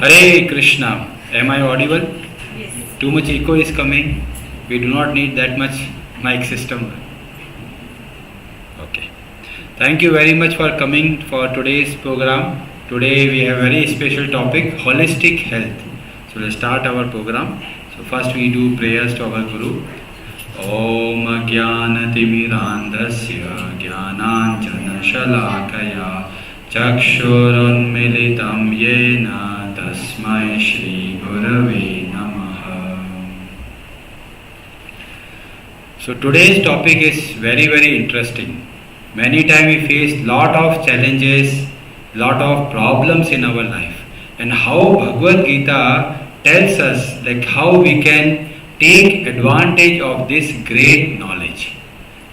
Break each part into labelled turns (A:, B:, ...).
A: Hare Krishna. Am I audible?
B: Yes.
A: Too much echo is coming. We do not need that much mic system. Okay. Thank you very much for coming for today's program. Today we have a very special topic, holistic health. So let's start our program. So first we do prayers to our Guru. Om Jnanatimirandhasya Jnananjana Shalakaya Chakshurunmilitam Yena Tasmai Shri Gurave Namaha. So today's topic is very interesting. Many times we face lot of challenges, lot of problems in our life, and how Bhagavad Gita tells us like how we can take advantage of this great knowledge.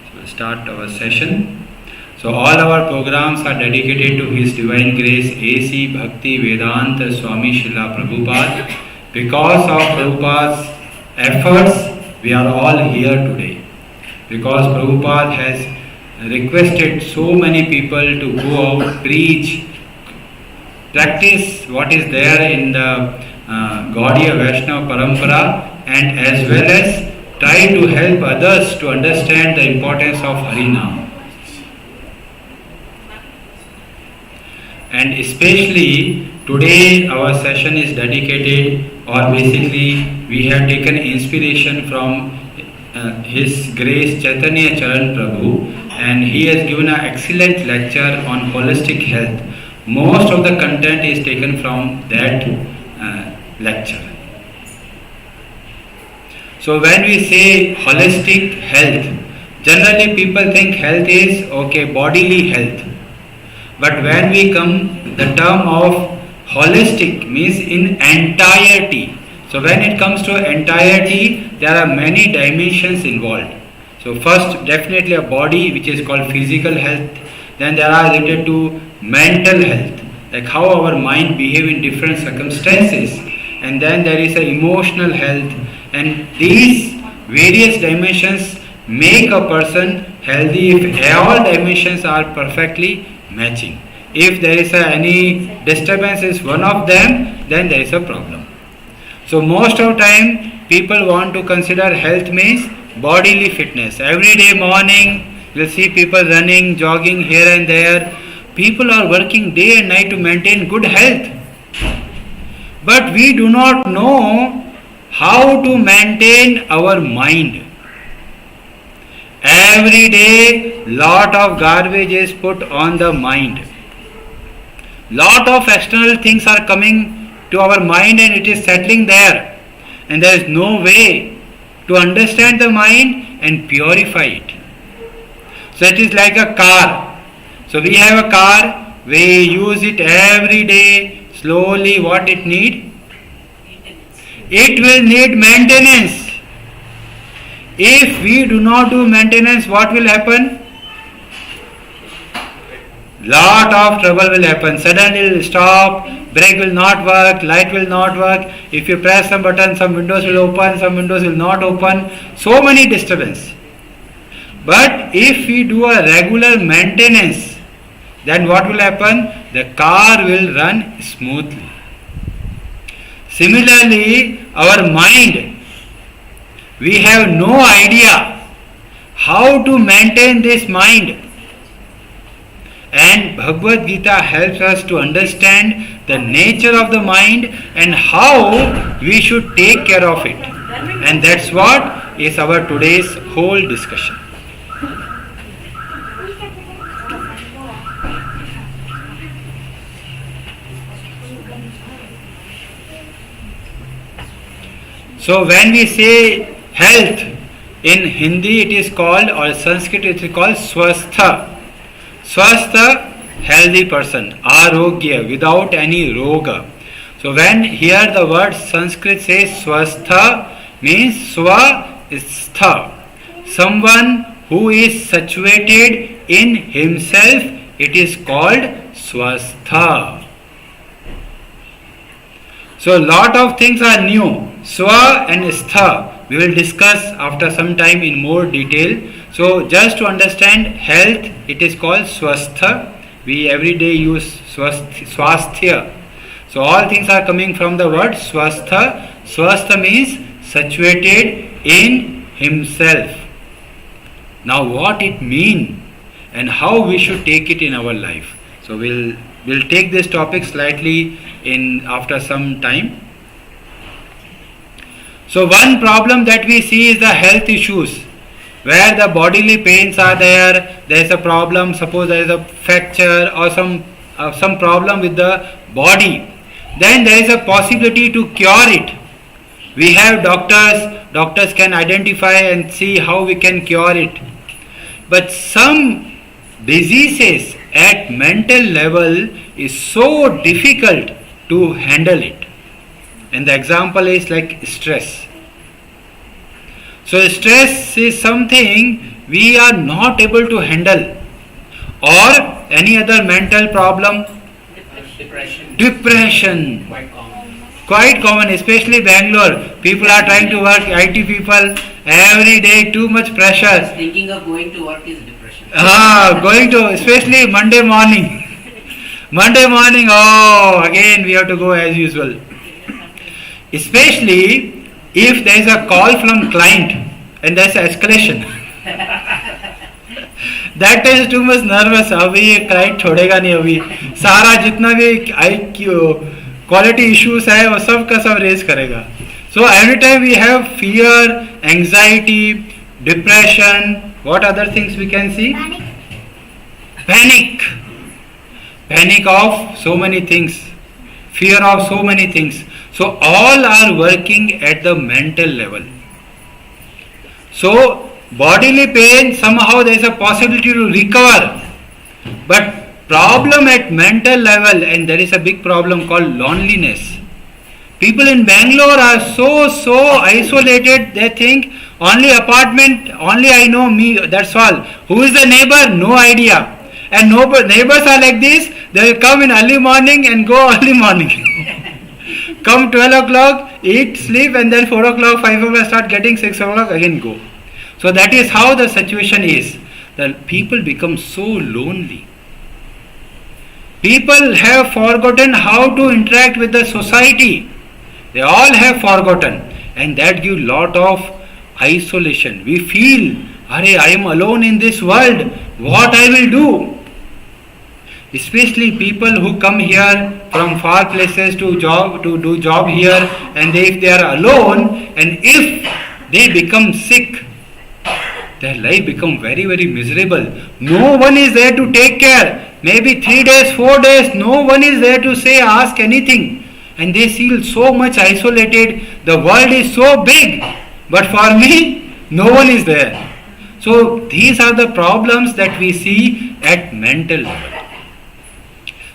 A: So we'll start our session. So all our programs are dedicated to His Divine Grace A.C. Bhakti Vedanta Swami Srila Prabhupada. Because of Prabhupada's efforts, we are all here today. Because Prabhupada has requested so many people to go out, preach, practice what is there in the Gaudiya Vaishnava Parampara, and as well as try to help others to understand the importance of Harinam. And especially today our session is dedicated, or basically we have taken inspiration from His Grace Chaitanya Charan Prabhu, and he has given an excellent lecture on holistic health. Most of the content is taken from that lecture. So when we say holistic health, generally people think health is bodily health. But when we come, the term of holistic means in entirety. So when it comes to entirety, there are many dimensions involved. So first, definitely a body, which is called physical health. Then there are related to mental health, like how our mind behave in different circumstances. And then there is a emotional health. And these various dimensions make a person healthy if all dimensions are perfectly matching. If there is any disturbance is one of them, then there is a problem. So most of the time people want to consider health means bodily fitness. Every day morning you will see people running, jogging here and there. People are working day and night to maintain good health. But we do not know how to maintain our mind. Every day lot of garbage is put on the mind. Lot of external things are coming to our mind and it is settling there. And there is no way to understand the mind and purify it. So it is like a car. So we have a car, we use it every day, slowly what it need? It will need maintenance. If we do not do maintenance, what will happen? Lot of trouble will happen. Suddenly it will stop, brake will not work, light will not work. If you press some button, some windows will open, some windows will not open. So many disturbance. But if we do a regular maintenance, then what will happen? The car will run smoothly. Similarly, our mind, we have no idea how to maintain this mind. And Bhagavad Gita helps us to understand the nature of the mind and how we should take care of it. And that's what is our today's whole discussion. So when we say health, in Hindi it is called, or Sanskrit it is called swastha. Swastha, healthy person. Arogya, without any roga. So when here the word Sanskrit says swastha, means swa is stha. Someone who is situated in himself, it is called swastha. So lot of things are new. Swa and stha we will discuss after some time in more detail. So just to understand health, it is called swastha. We every day use swasthya. So all things are coming from the word swastha. Swastha means situated in himself. Now what it means and how we should take it in our life. So we'll take this topic slightly in after some time. So one problem that we see is the health issues, where the bodily pains are there. There is a problem. Suppose there is a fracture or some problem with the body. Then there is a possibility to cure it. We have doctors. Doctors can identify and see how we can cure it. But some diseases at mental level is so difficult to handle it. And the example is like stress. So stress is something we are not able to handle. Or any other mental problem. Depression. Quite common, especially Bangalore. People are trying to work, IT people, every day too much pressure.
B: Thinking of going to work is depression.
A: Especially Monday morning. Monday morning, again we have to go as usual. Especially if there is a call from client and there is escalation. That time is too much nervous. अभी ये client छोड़ेगा नहीं अभी. सारा जितना भी quality issues है वो सब का सब raise करेगा. So every time we have fear, anxiety, depression. What other things we can see? Panic. Panic of so many things. Fear of so many things. So all are working at the mental level. So bodily pain, somehow there is a possibility to recover. But problem at mental level, and there is a big problem called loneliness. People in Bangalore are so isolated, they think only apartment, only I know me, that's all. Who is the neighbor? No idea. And neighbors are like this, they will come in early morning and go early morning. Come 12 o'clock, eat, sleep, and then 4 o'clock, 5 o'clock start getting, 6 o'clock again go. So that is how the situation is. That people become so lonely. People have forgotten how to interact with the society. They all have forgotten. And that gives lot of isolation. We feel, I am alone in this world. What I will do? Especially people who come here from far places to do job here, and if they are alone, and if they become sick, their life become very miserable. No one is there to take care. Maybe 3 days, 4 days, no one is there to say, ask anything. And they feel so much isolated. The world is so big, but for me, no one is there. So these are the problems that we see at mental level.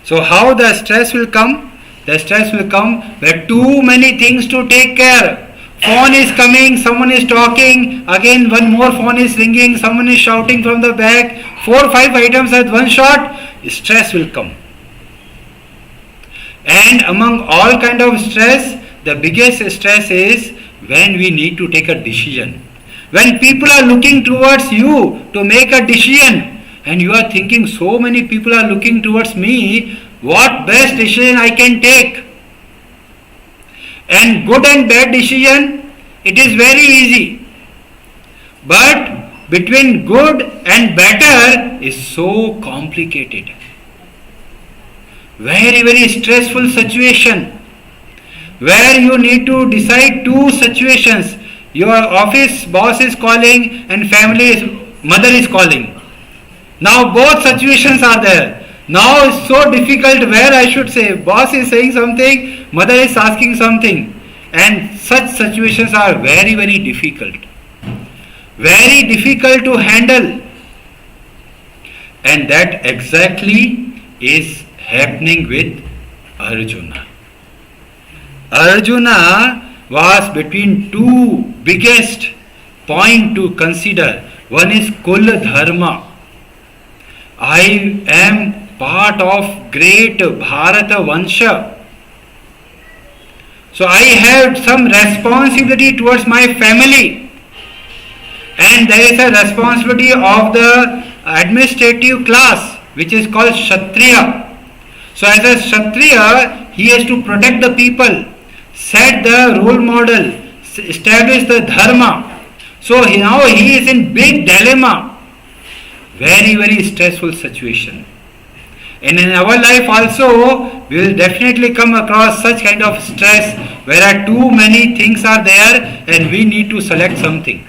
A: So how the stress will come? The stress will come where too many things to take care. Phone is coming, someone is talking, again one more phone is ringing, someone is shouting from the back, 4 or 5 items at one shot, stress will come. And among all kind of stress, the biggest stress is when we need to take a decision. When people are looking towards you to make a decision, and you are thinking so many people are looking towards me, what best decision I can take? And good and bad decision, it is very easy. But between good and better is so complicated. Very stressful situation where you need to decide two situations. Your office boss is calling and mother is calling. Now both situations are there. Now it's so difficult where I should say. Boss is saying something, mother is asking something. And such situations are very difficult. Very difficult to handle. And that exactly is happening with Arjuna. Arjuna was between two biggest points to consider. One is Kul Dharma. I am part of great Bharata Vansha. So I have some responsibility towards my family. And there is a responsibility of the administrative class, which is called Kshatriya. So as a Kshatriya, he has to protect the people, set the role model, establish the dharma. So now he is in big dilemma. Very, very stressful situation. And in our life also, we will definitely come across such kind of stress where too many things are there and we need to select something.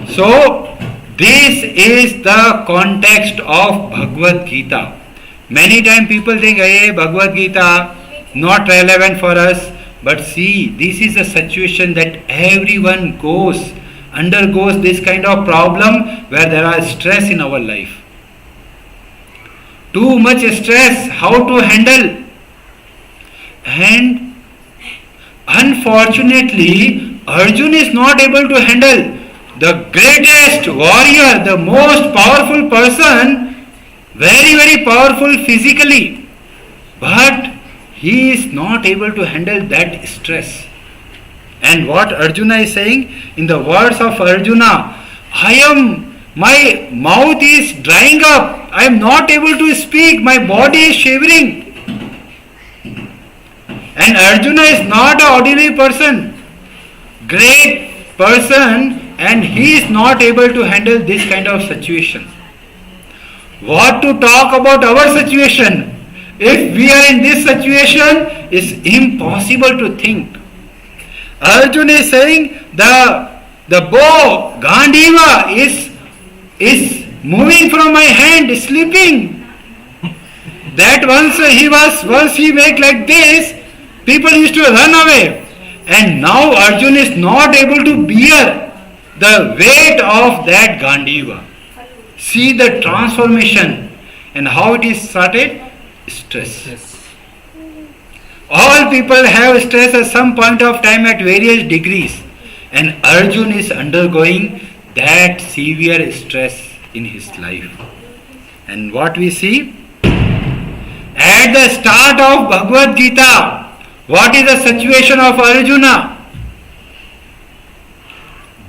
A: So, this is the context of Bhagavad Gita. Many times people think, hey, Bhagavad Gita, not relevant for us. But see, this is a situation that everyone undergoes this kind of problem where there are stress in our life. Too much stress, how to handle? And unfortunately, Arjuna is not able to handle. The greatest warrior, the most powerful person, very, very powerful physically, but he is not able to handle that stress. And what Arjuna is saying, in the words of Arjuna, my mouth is drying up, I am not able to speak, my body is shivering. And Arjuna is not an ordinary person, great person, and he is not able to handle this kind of situation. What to talk about our situation? If we are in this situation, it's impossible to think. Arjuna is saying the bow, Gandiva, is moving from my hand, slipping. That once he make like this, people used to run away. And now Arjuna is not able to bear the weight of that Gandiva. See the transformation and how it is started. Stress. Yes. All people have stress at some point of time at various degrees, and Arjuna is undergoing that severe stress in his life. And what we see at the start of Bhagavad Gita, what is the situation of Arjuna?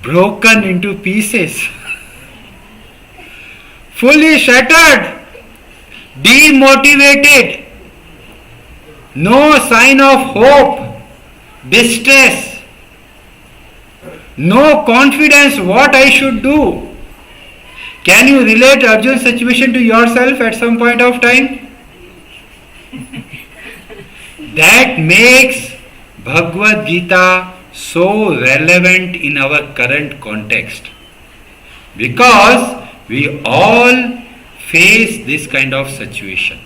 A: Broken into pieces, fully shattered, demotivated, no sign of hope, distress, no confidence what I should do. Can you relate Arjuna's situation to yourself at some point of time? That makes Bhagavad Gita so relevant in our current context, because we all face this kind of situation.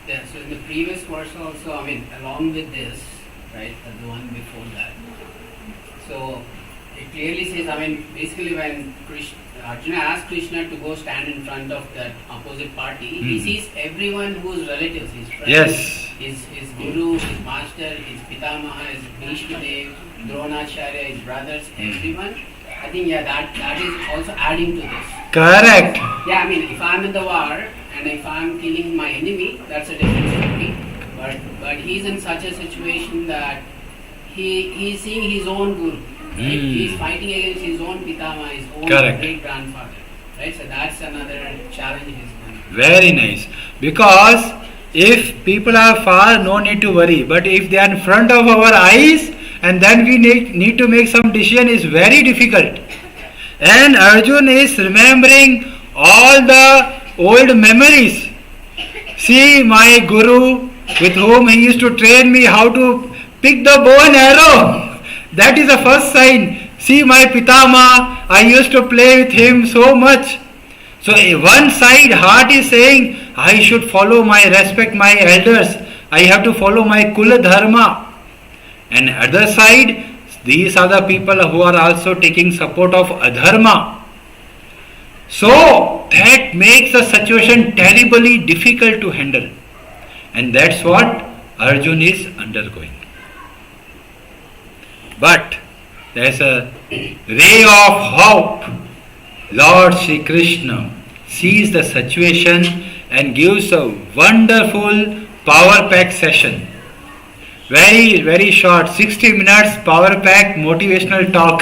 B: Yeah, so in the previous verse also, along with this, right, the one before that. So it clearly says, basically when Arjuna asked Krishna to go stand in front of that opposite party, he sees everyone who is relatives, his friends,
A: yes,
B: his guru, his master, his pitamaha, his Bhishma Dev, Dronacharya, his brothers, everyone. I think that is also adding to this.
A: Correct.
B: Yeah, if I'm in the war and if I'm killing my enemy, that's a different story. But he's in such a situation that he's seeing his own guru. Right? He's fighting against his own pitama, his own great grandfather. Right? So that's another challenge he's going.
A: Very nice. Because if people are far, no need to worry. But if they are in front of our eyes, and then we need to make some decision, is very difficult. And Arjuna is remembering all the old memories. See my guru with whom he used to train me how to pick the bow and arrow. That is the first sign. See my pitama, I used to play with him so much. So one side heart is saying, I should respect my elders. I have to follow my kula dharma. And other side, these are the people who are also taking support of adharma. So that makes the situation terribly difficult to handle. And that's what Arjuna is undergoing. But there's a ray of hope. Lord Sri Krishna sees the situation and gives a wonderful power pack session. Very, very short, 60 minutes power pack motivational talk.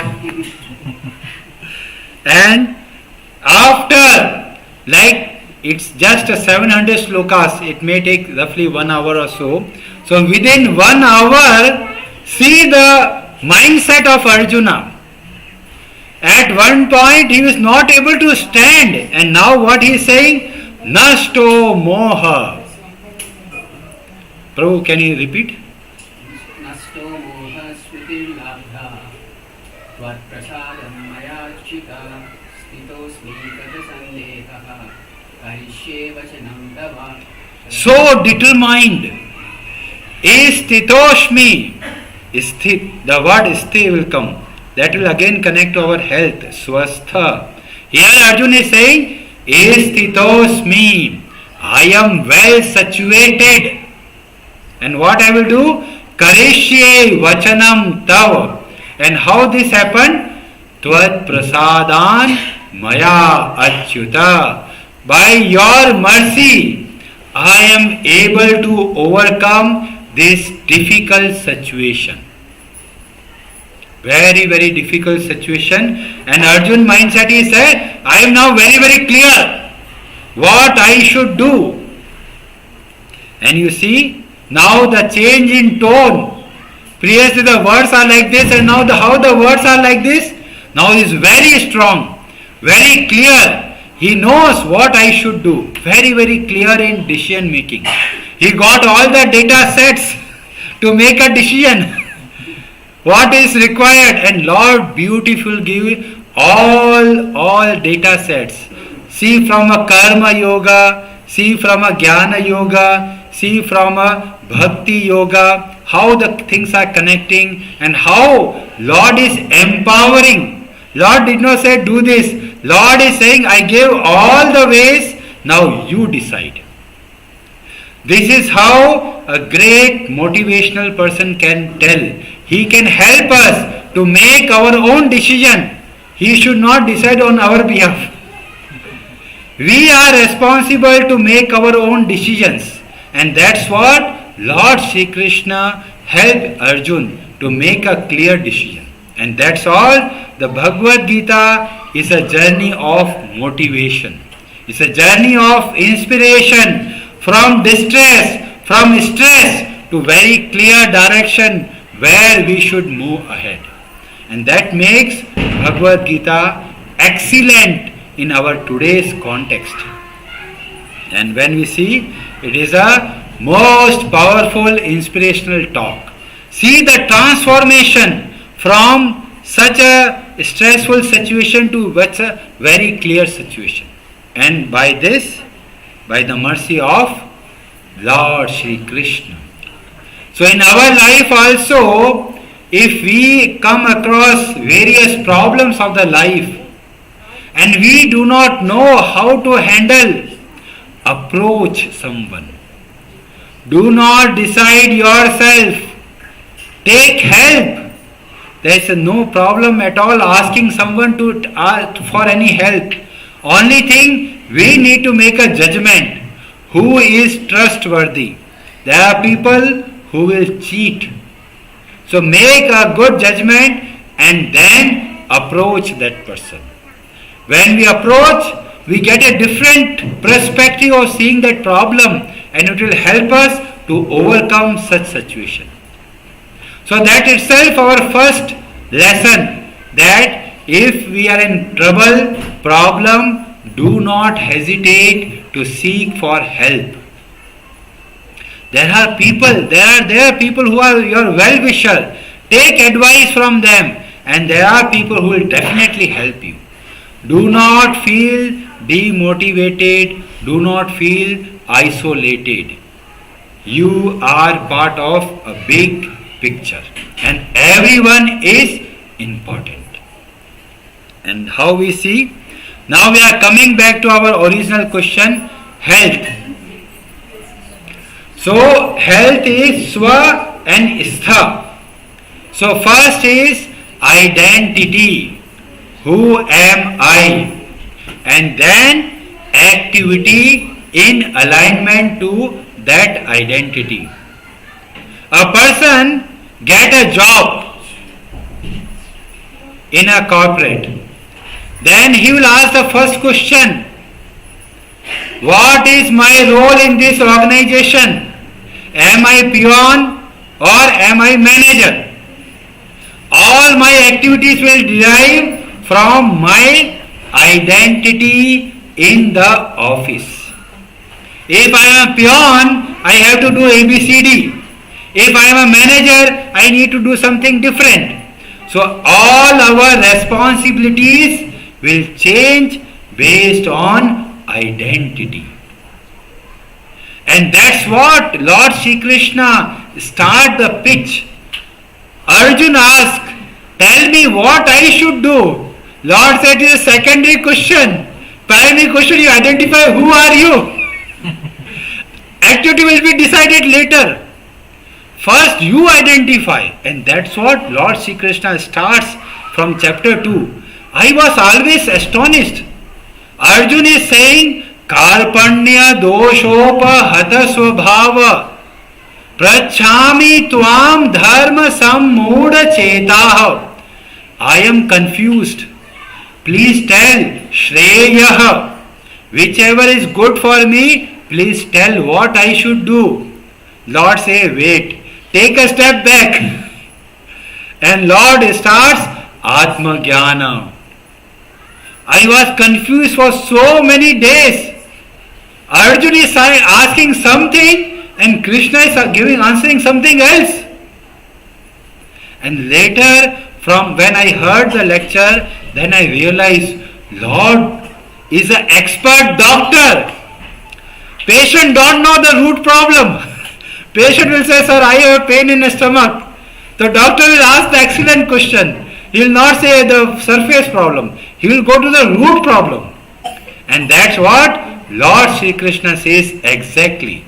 A: And after, it's just a 700 slokas. It may take roughly 1 hour or so. So within 1 hour, see the mindset of Arjuna. At one point he was not able to stand, and now what he is saying? Nashto moha. Prabhu, can you repeat?
B: Nashto moha switir labdha tvat prasadam maya chita stitosmi gata sandeha karishye vachanam tava.
A: So determined. Istitoshmi. Sthit. The word sthi will come. That will again connect to our health. Swastha. Here Arjuna is saying, Istitosmi. I am well situated. And what I will do? Karishye vachanam tava. And how this happened? Tvat prasadan maya achyuta. By your mercy, I am able to overcome this difficult situation. Very, very difficult situation. And Arjun mindset is said, I am now very, very clear what I should do. And you see, now the change in tone. Previously the words are like this, and now how the words are like this? Now he is very strong, very clear. He knows what I should do. Very, very clear in decision making. He got all the data sets to make a decision. What is required, and Lord beautiful give all data sets. See from a karma yoga, see from a jnana yoga, see from a bhakti yoga, how the things are connecting and how Lord is empowering. Lord did not say do this. Lord is saying I gave all the ways, now you decide. This is how a great motivational person can tell. He can help us to make our own decision. He should not decide on our behalf. We are responsible to make our own decisions. And that's what Lord Sri Krishna helped Arjun to make a clear decision. And that's all. The Bhagavad Gita is a journey of motivation. It's a journey of inspiration from distress, from stress to very clear direction where we should move ahead. And that makes Bhagavad Gita excellent in our today's context. And when we see, it is a most powerful inspirational talk. See the transformation from such a stressful situation to such a very clear situation. And by this, by the mercy of Lord Sri Krishna. So in our life also, if we come across various problems of the life and we do not know how to handle, approach someone. Do not decide yourself. Take help. There is no problem at all asking someone to for any help. Only thing, we need to make a judgment. Who is trustworthy? There are people who will cheat. So make a good judgment and then approach that person. When we approach, we get a different perspective of seeing that problem, and it will help us to overcome such situation. So that itself our first lesson, that if we are in trouble, problem, do not hesitate to seek for help. There are people who are your well-wisher. Take advice from them, and there are people who will definitely help you. Do not feel demotivated. Do not feel isolated. You are part of a big picture, and everyone is important. And how we see? Now we are coming back to our original question, health. So health is swa and stha. So first is identity. Who am I? And then activity in alignment to that identity. A person get a job in a corporate. Then he will ask the first question, What is my role in this organization? Am I peon or am I manager? All my activities will derive from my identity in the office. If I am a peon, I have to do ABCD. If I am a manager, I need to do something different. So all our responsibilities will change based on identity. And that's what Lord Shri Krishna start the pitch. Arjuna asked, tell me what I should do. Lord said, it is a secondary question. Primary question, you identify who are you. Activity will be decided later. First you identify, and that's what Lord Shri Krishna starts from chapter 2. I was always astonished. Arjuna is saying, Karpanya doshopa hata swabhava prachami tvam dharma sammuda chetaha. I am confused. Please tell Shreyaha. Whichever is good for me, please tell what I should do. Lord say, wait. Take a step back. And Lord starts Atma Jnana. I was confused for so many days. Arjuna is asking something and Krishna is answering something else. And later, from when I heard the lecture, then I realized Lord is an expert doctor. Patient don't know the root problem. Patient will say, sir, I have pain in the stomach. The doctor will ask the excellent question. He will not say the surface problem. He will go to the root problem. And that's what Lord Shri Krishna says exactly.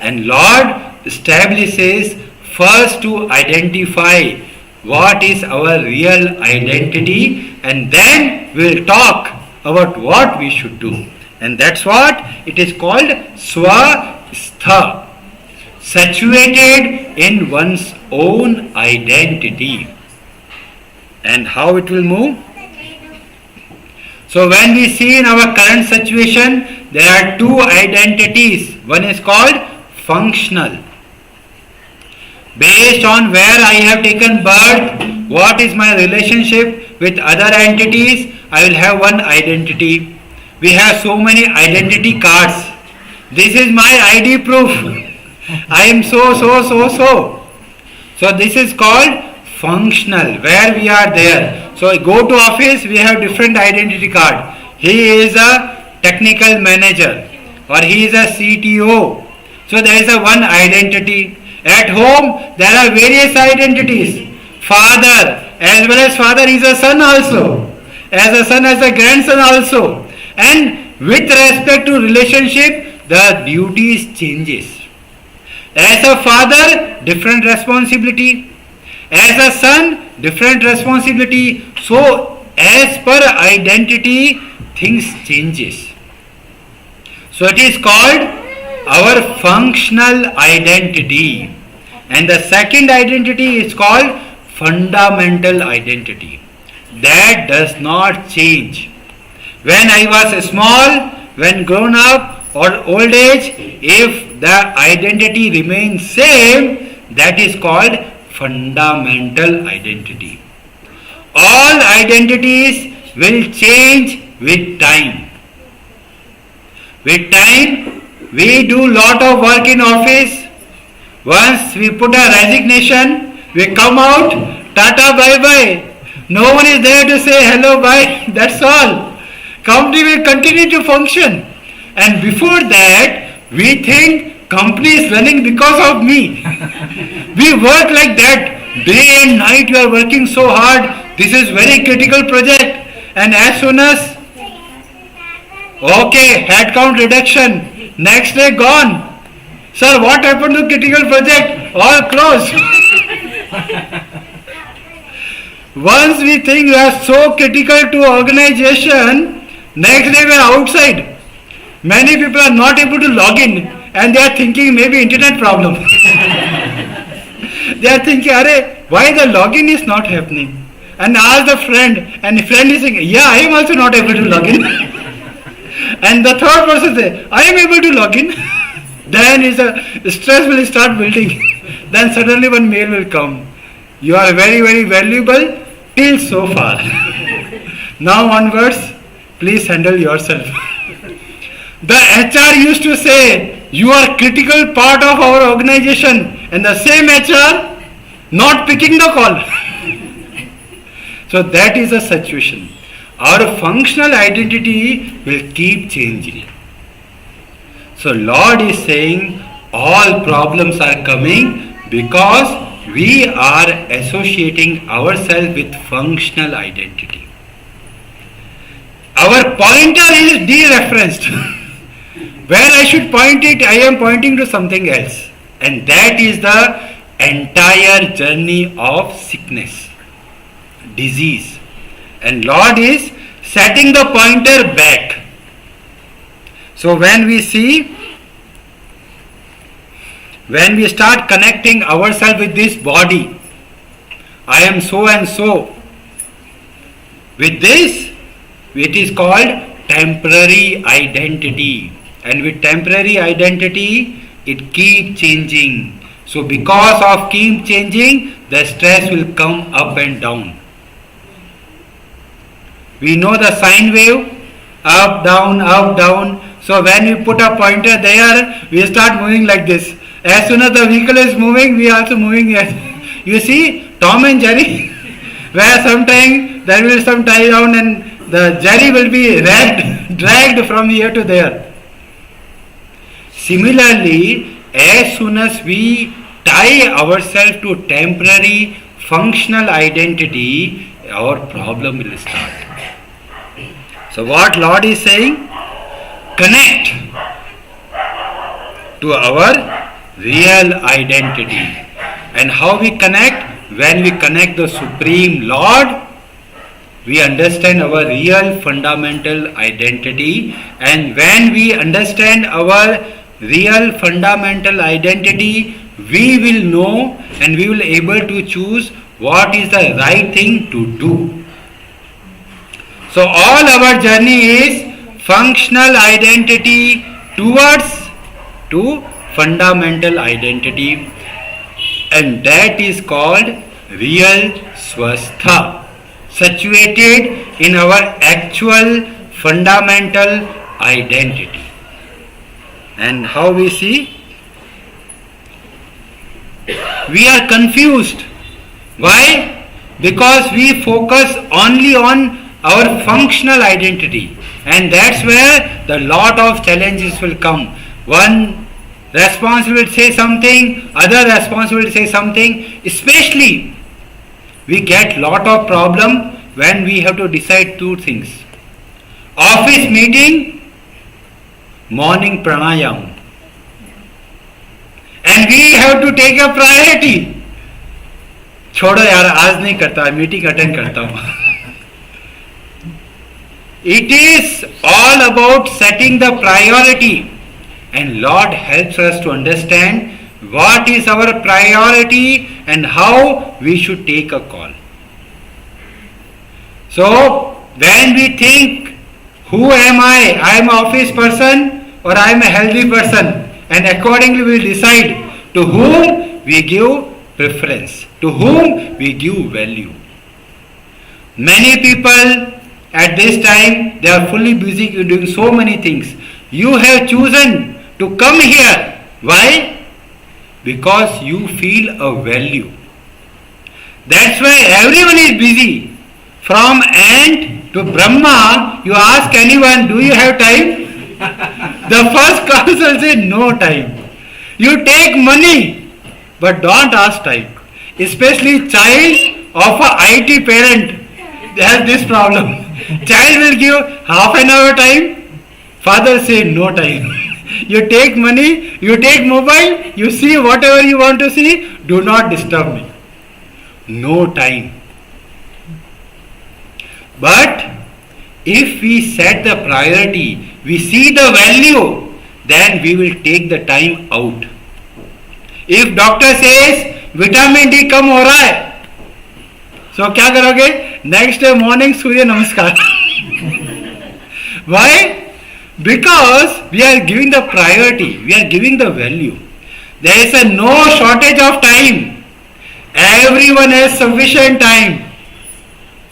A: And Lord establishes first to identify what is our real identity, and then we will talk about what we should do. And that's what it is called Swastha. Situated in one's own identity. And how it will move? So when we see in our current situation, there are two identities. One is called functional. Based on where I have taken birth, what is my relationship with other entities, I will have one identity. We have so many identity cards. This is my ID proof. I am so. So this is called functional, where we are there. So I go to office, we have different identity card. He is a technical manager or he is a CTO. So there is a one identity. At home, there are various identities. Father, as well as father, is a son also. As a son, as a grandson also. And with respect to relationship, the duties changes. As a father, different responsibility. As a son, different responsibility. So, as per identity, things changes. So it is called our functional identity. And the second identity is called fundamental identity. That does not change. When I was small, when grown up or old age, if the identity remains same, that is called fundamental identity. All identities will change with time. With time, we do lot of work in office. Once we put a resignation, we come out, tata bye bye. No one is there to say hello bye, that's all. Company will continue to function. And before that, we think company is running because of me. We work like that. Day and night you are working so hard. This is very critical project. And as soon as, okay, headcount reduction, next day gone. Sir, what happened to critical project? All closed. Once we think we are so critical to organization, next day we are outside. Many people are not able to log in and they are thinking maybe internet problem. They are thinking, why the login is not happening? And ask the friend, and the friend is saying, yeah, I am also not able to log in. And the third person says, I am able to log in. Then stress will start building. Then suddenly one mail will come. You are very, very valuable till so far. Now onwards, please handle yourself. The HR used to say, you are critical part of our organization, and the same HR not picking the call. So that is the situation. Our functional identity will keep changing. So Lord is saying all problems are coming because we are associating ourselves with functional identity. Our pointer is dereferenced. Where I should point it, I am pointing to something else. And that is the entire journey of sickness, disease. And Lord is setting the pointer back. So when we start connecting ourselves with this body, I am so and so. With this, it is called temporary identity. And with temporary identity, it keeps changing. So because of keep changing, the stress will come up and down. We know the sine wave, up, down, up, down. So when we put a pointer there, we start moving like this. As soon as the vehicle is moving, we are also moving. You see, Tom and Jerry, where sometimes there will be some tie down and the Jerry will be dragged from here to there. Similarly, as soon as we tie ourselves to temporary functional identity, our problem will start. So what Lord is saying? Connect to our real identity. And how we connect? When we connect the Supreme Lord, we understand our real fundamental identity. And when we understand our real fundamental identity, we will know and we will able to choose what is the right thing to do. So all our journey is functional identity towards to fundamental identity, and that is called real swastha, situated in our actual fundamental identity. And how we see? We are confused. Why? Because we focus only on our functional identity, and that's where the lot of challenges will come. One response will say something, other response will say something. Especially we get lot of problem when we have to decide two things. Office meeting, morning pranayam, and we have to take a priority. छोड़ो यार, आज नहीं करता, meeting attend करता हूँ. It is all about setting the priority, and Lord helps us to understand what is our priority and how we should take a call. So when we think, who am I? I am an office person or I am a healthy person, and accordingly we will decide to whom we give preference, to whom we give value. Many people at this time, they are fully busy doing so many things. You have chosen to come here. Why? Because you feel a value. That's why everyone is busy. From ant to Brahma, you ask anyone, do you have time? The first class will say, no time. You take money, but don't ask time. Especially child of a IT parent, they have this problem. Child will give half an hour time, father say no time. You take money, you take mobile, you see whatever you want to see, do not disturb me. No time. But if we set the priority, we see the value, then we will take the time out. If doctor says vitamin D कम हो रहा है, so क्या करोगे? Next day morning सूर्य नमस्कार. Why? Because we are giving the priority, we are giving the value. There is no shortage of time. Everyone has sufficient time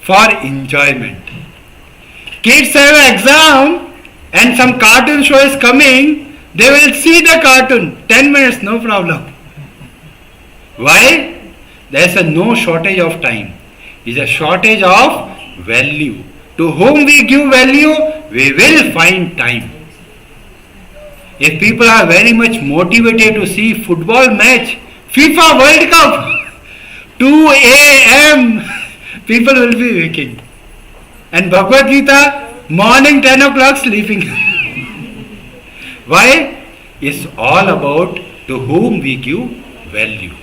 A: for enjoyment. Kids have an exam and some cartoon show is coming, they will see the cartoon, 10 minutes, no problem. Why? There is no shortage of time. It is a shortage of value. To whom we give value, we will find time. If people are very much motivated to see football match, FIFA World Cup, 2 a.m. people will be waking. And Bhagavad Gita, morning 10 o'clock sleeping. Why? It's all about to whom we give value.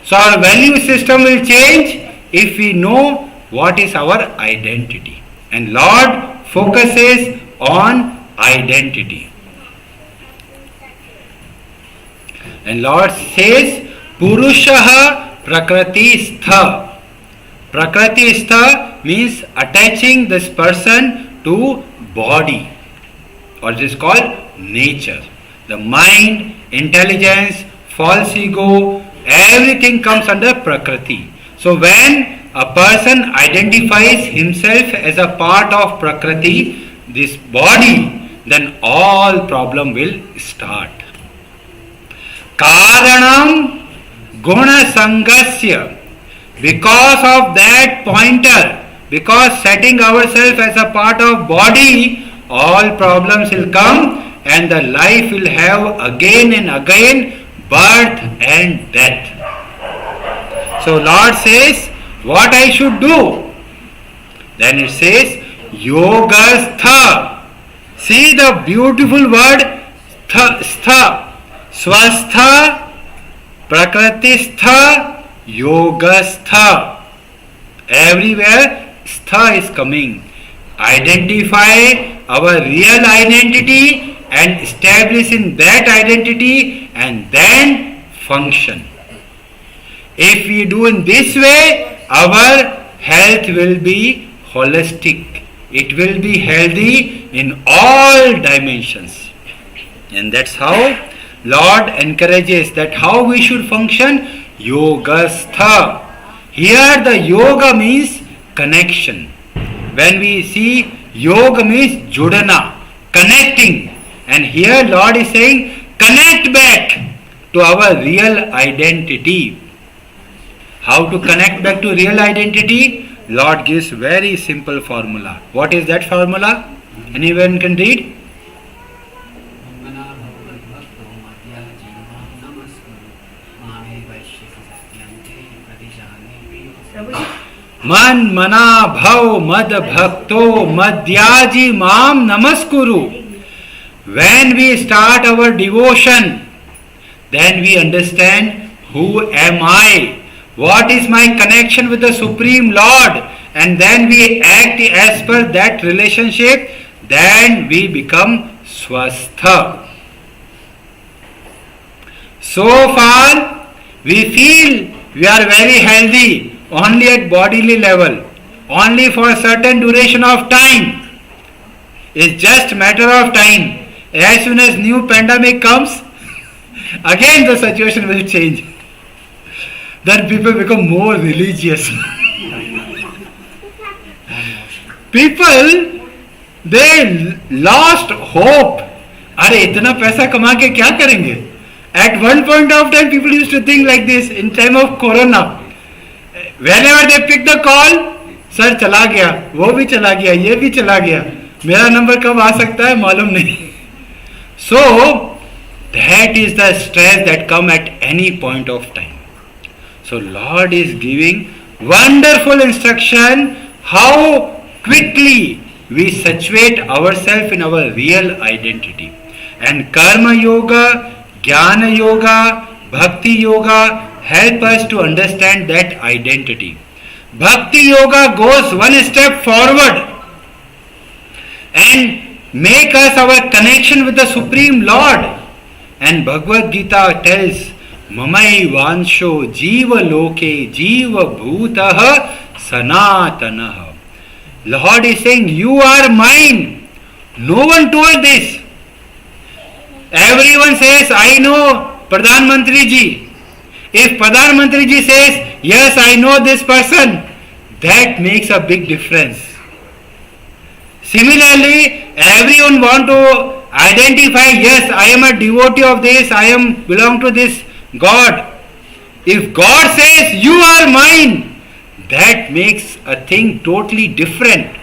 A: So our value system will change if we know what is our identity. And Lord focuses on identity. And Lord says, Purushaha Prakriti-stha. Prakriti-stha means attaching this person to body, or it is called nature. The mind, intelligence, false ego, everything comes under Prakriti. So when a person identifies himself as a part of Prakriti, this body, then all problem will start. Karanam guna sangasya. Because of that pointer, because setting ourselves as a part of body, all problems will come and the life will have again and again birth and death. So Lord says, what I should do? Then it says, Yogastha. See the beautiful word stha. Swastha, Prakritistha, Yogastha. Everywhere stha is coming. Identify our real identity and establish in that identity and then function. If we do in this way, our health will be holistic. It will be healthy in all dimensions. And that's how Lord encourages that how we should function. Yogastha. Here the yoga means connection. When we see yoga means judana, connecting. And here Lord is saying connect back to our real identity. How to connect back to real identity? Lord gives very simple formula. What is that formula? Anyone can read? Man mana bhav mad bhakto madhyaji mam namaskuru. When we start our devotion, then we understand who am I, what is my connection with the Supreme Lord, and then we act as per that relationship, then we become swastha. So far, we feel we are very healthy only at bodily level, only for a certain duration of time. It's just matter of time. As soon as new pandemic comes, again the situation will change. Then people become more religious. People, they lost hope. अरे इतना पैसा कमा के क्या करेंगे? At one point of time, people used to think like this in time of Corona. Whenever they pick the call, sir चला गया, वो भी चला गया, ये भी चला गया, मेरा नंबर कब आ सकता है मालूम नहीं. So that is the stress that come at any point of time. So Lord is giving wonderful instruction how quickly we situate ourselves in our real identity. And Karma Yoga, Jnana Yoga, Bhakti Yoga help us to understand that identity. Bhakti Yoga goes one step forward and make us our connection with the Supreme Lord. And Bhagavad Gita tells, Mamai vansho jiva loke jiva bhutaha sanatanaha. Lord is saying, you are mine. No one told this. Everyone says, I know Pradhan Mantri ji. If Pradhan Mantri ji says, yes, I know this person, that makes a big difference. Similarly, everyone want to identify, yes, I am a devotee of this, I am belong to this God. If God says, you are mine, that makes a thing totally different.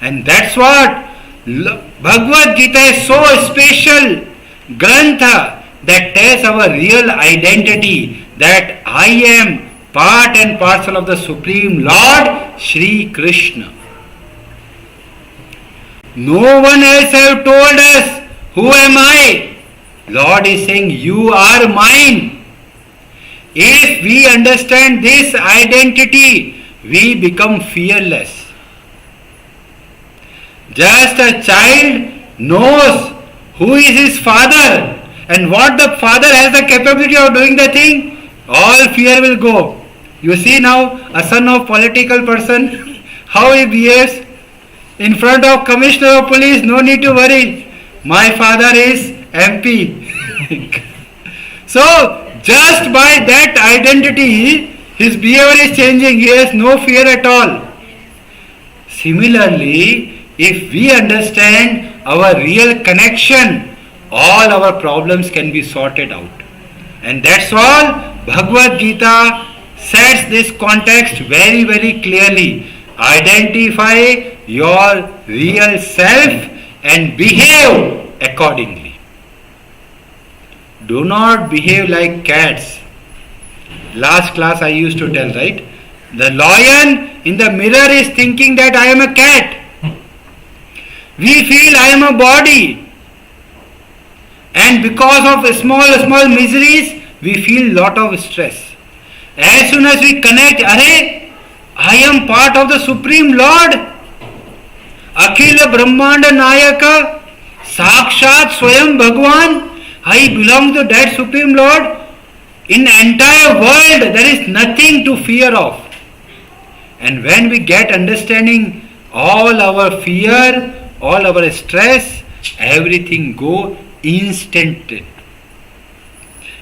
A: And that's what Bhagavad Gita is so special Grantha that tells our real identity, that I am part and parcel of the Supreme Lord Shri Krishna. No one else have told us, who am I? Lord is saying, you are mine. If we understand this identity, we become fearless. Just a child knows who is his father and what the father has the capability of doing the thing, all fear will go. You see now a son of political person, how he behaves in front of commissioner of police, no need to worry. My father is MP. So just by that identity, his behavior is changing. He has no fear at all. Similarly, if we understand our real connection, all our problems can be sorted out. And that's all Bhagavad Gita sets this context very, very clearly. Identify your real self and behave accordingly. Do not behave like cats. Last class I used to tell, right? The lion in the mirror is thinking that I am a cat. We feel I am a body. And because of small miseries, we feel lot of stress. As soon as we connect, I am part of the Supreme Lord. Akhila Brahmanda Nayaka, Sakshat Swayam Bhagwan. I belong to that Supreme Lord. In the entire world, there is nothing to fear of. And when we get understanding, all our fear, all our stress, everything go instant.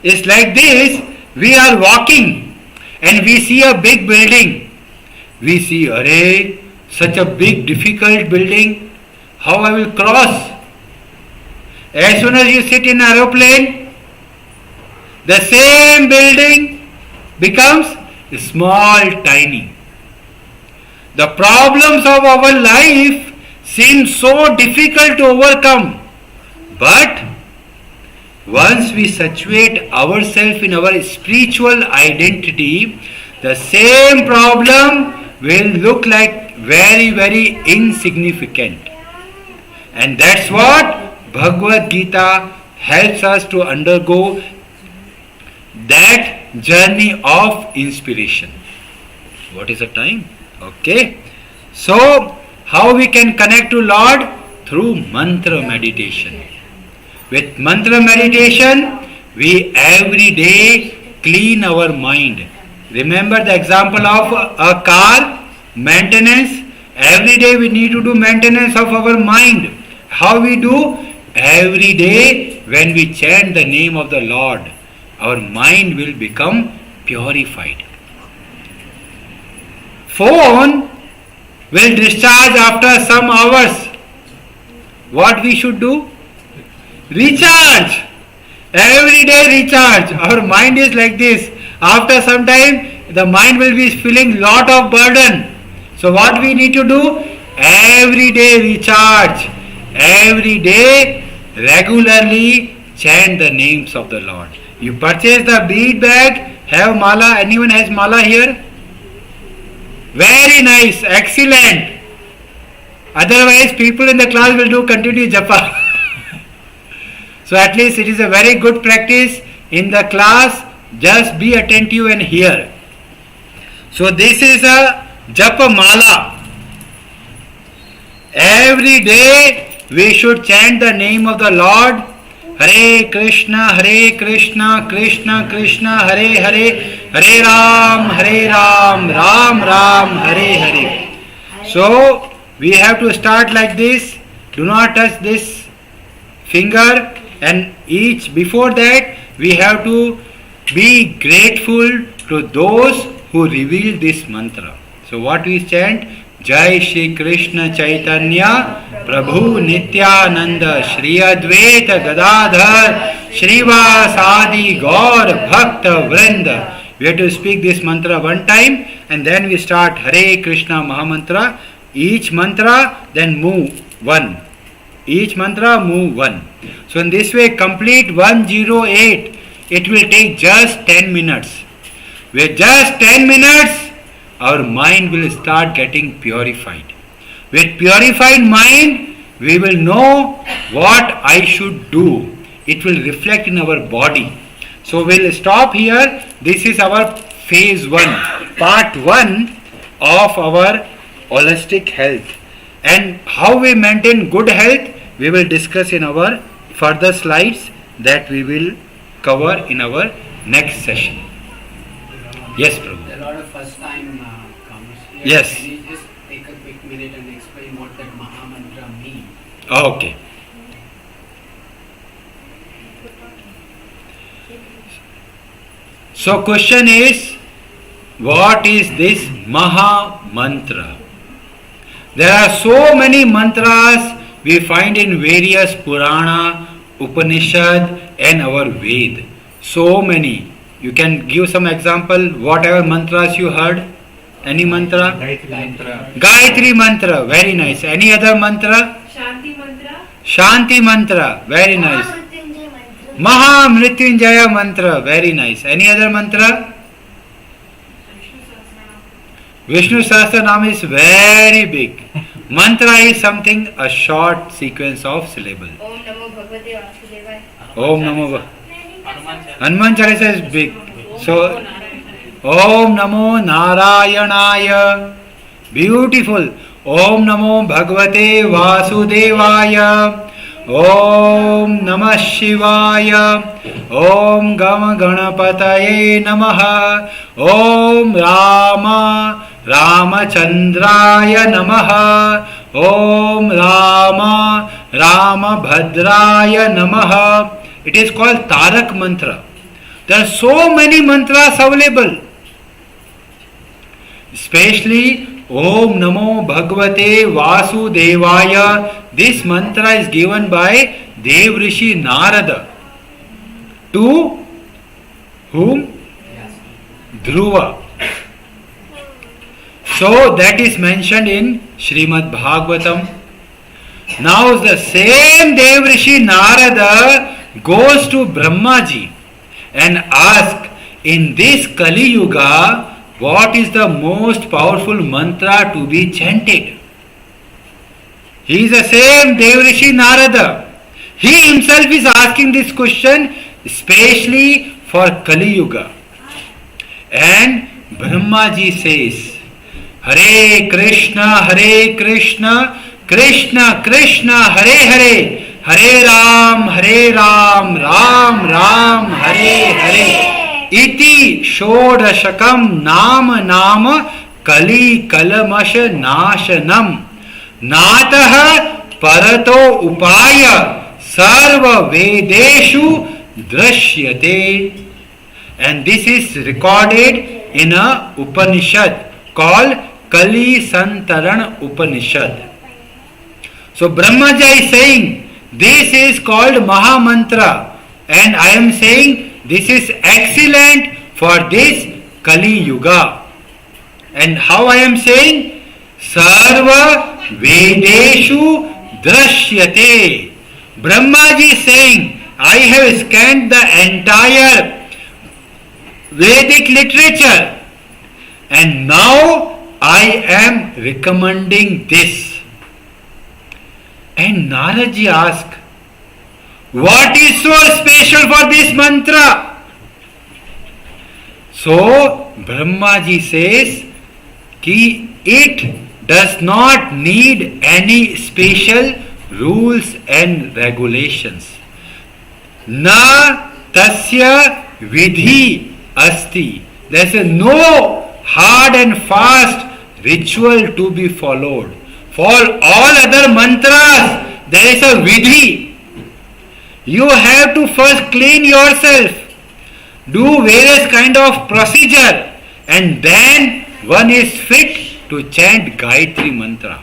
A: It's like this, we are walking and we see a big building. We see, such a big difficult building, how I will cross? As soon as you sit in an aeroplane, the same building becomes small, tiny. The problems of our life seem so difficult to overcome. But once we situate ourselves in our spiritual identity, the same problem will look like very, very insignificant. And that's what Bhagavad Gita helps us to undergo, that journey of inspiration. What is the time? Okay. So, how we can connect to Lord? Through mantra meditation. With mantra meditation, we every day clean our mind. Remember the example of a car, maintenance. Every day we need to do maintenance of our mind. How we do? Every day when we chant the name of the Lord, our mind will become purified. Phone will discharge after some hours. What we should do? Recharge. Every day recharge. Our mind is like this. After some time, the mind will be feeling lot of burden. So what we need to do? Every day recharge. Every day regularly chant the names of the Lord. You purchase the bead bag, have mala. Anyone has mala here? Very nice, excellent. Otherwise, people in the class will do continuous japa. So at least it is a very good practice in the class. Just be attentive and hear. So this is a japa mala. Every day we should chant the name of the Lord. Hare Krishna, Krishna Krishna, Hare Hare, Hare Ram, Ram Ram, Hare Hare. So we have to start like this. Do not touch this finger, and each before that we have to be grateful to those who revealed this mantra. So what we chant? Jai Shri Krishna Chaitanya Prabhu Nityananda Shri Advaita Gadadhar Shrivasadi Gaur Bhakta Vrinda. We have to speak this mantra one time and then we start Hare Krishna Mahamantra. Each mantra then move one. Each mantra move one. So in this way complete 108. It will take just 10 minutes. With just 10 minutes our mind will start getting purified. With purified mind we will know what I should do. It will reflect in our body. So we'll stop here. This is our phase 1, part 1 of our holistic health. And how we maintain good health, we will discuss in our further slides that we will cover in our next session. Yes, Prabhu.
B: There are a lot of first time comers here.
A: Yes.
B: Can you just take a quick minute and explain what that Mahamantra means?
A: Okay. So question is, what is this Maha Mantra? There are so many mantras we find in various Purana, Upanishad and our Ved. So many. You can give some example, whatever mantras you heard. Any mantra?
C: Gayatri mantra.
A: Gayatri mantra, very nice. Any other mantra?
D: Shanti mantra.
A: Shanti mantra, very nice. Maha Mrityunjaya mantra, very nice. Any other mantra? Vishnu Sahasranam is very big. Mantra is something, a short sequence of syllable.
D: Om Namo Bhagavate Vasudevaya.
A: Om Namo. Hanuman Chalisa is big. So, Om Namo Narayanaya. Beautiful. Om Namo Bhagavate Vasudevaya. Om Namah Shivaya. Om Gama Ganapataye Namaha. Om Rama Ramachandraya Namaha. Om Rama Ramabhadraya Namaha. It is called Tarak Mantra. There are so many mantras available. Especially Om Namo Bhagavate Vasudevaya. This mantra is given by Dev Rishi Narada. To whom? Dhruva. So that is mentioned in Srimadbhagavatam. Now the same Dev Rishi Narada goes to Brahmaji and asks, in this Kali Yuga, what is the most powerful mantra to be chanted? He is the same Dev Rishi Narada. He himself is asking this question especially for Kali Yuga. And Brahmaji says, Hare Krishna, Krishna Krishna, Hare Hare, Hare Ram, Ram Ram, Hare Hare. Iti Shodashakam Nama Kali Kalamasha Nashanam. Nataha Parato Upaya Sarva Vedeshu Drashyate. And this is recorded in a Upanishad called Kali Santaran Upanishad. So Brahmaja is saying this is called Maha Mantra, and I am saying this is excellent for this Kali Yuga. And how I am saying? Sarva Vedeshu Drashyate. Brahmaji is saying, I have scanned the entire Vedic literature and now I am recommending this. And Naraji asked, what is so special for this mantra? So Brahmaji says, ki it does not need any special rules and regulations. Na tasya vidhi asti. There is no hard and fast ritual to be followed. For all other mantras, there is a vidhi. You have to first clean yourself, do various kind of procedure, and then one is fit to chant Gayatri mantra.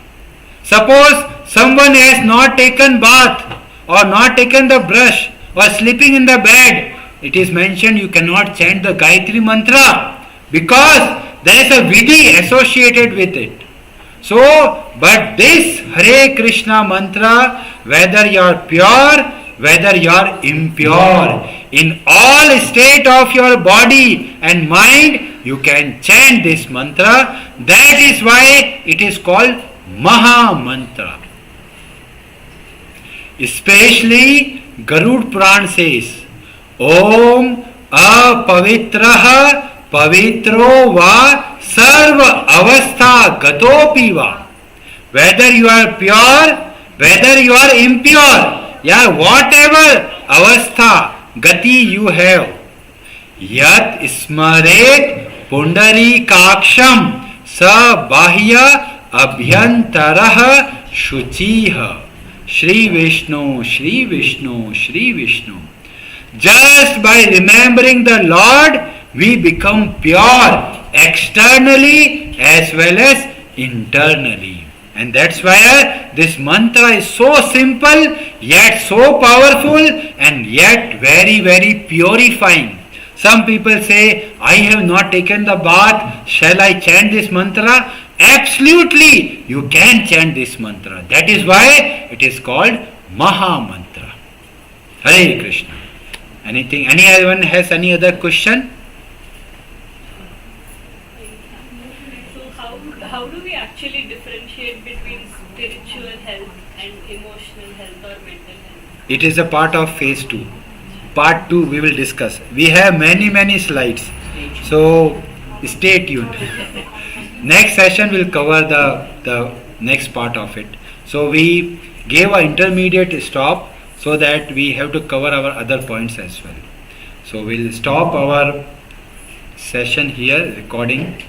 A: Suppose someone has not taken bath or not taken the brush or sleeping in the bed, it is mentioned you cannot chant the Gayatri mantra because there is a vidhi associated with it. So, but this Hare Krishna mantra, whether you are pure, whether you are impure, in all state of your body and mind, you can chant this mantra. That is why it is called Maha Mantra. Especially Garud Puran says, Om Apavitraha Pavitro Va Sarva Avastha Gatopi Va. Whether you are pure, whether you are impure, yeah, whatever avastha, gati you have, yat smaret pundari kaksham sa bahya abhyantaraha shuchiha. Shri Vishnu, Shri Vishnu, Shri Vishnu. Just by remembering the Lord, we become pure externally as well as internally. And that's why this mantra is so simple, yet so powerful, and yet very, very purifying. Some people say, I have not taken the bath, shall I chant this mantra? Absolutely, you can chant this mantra. That is why it is called Maha Mantra. Hare Krishna. Anyone has any other question?
C: How do we actually differentiate between spiritual health and emotional health or mental health?
A: It is a part of phase 2. Part 2 we will discuss. We have many slides. So stay tuned. Next session will cover the next part of it. So we gave an intermediate stop so that we have to cover our other points as well. So we'll stop our session here, recording.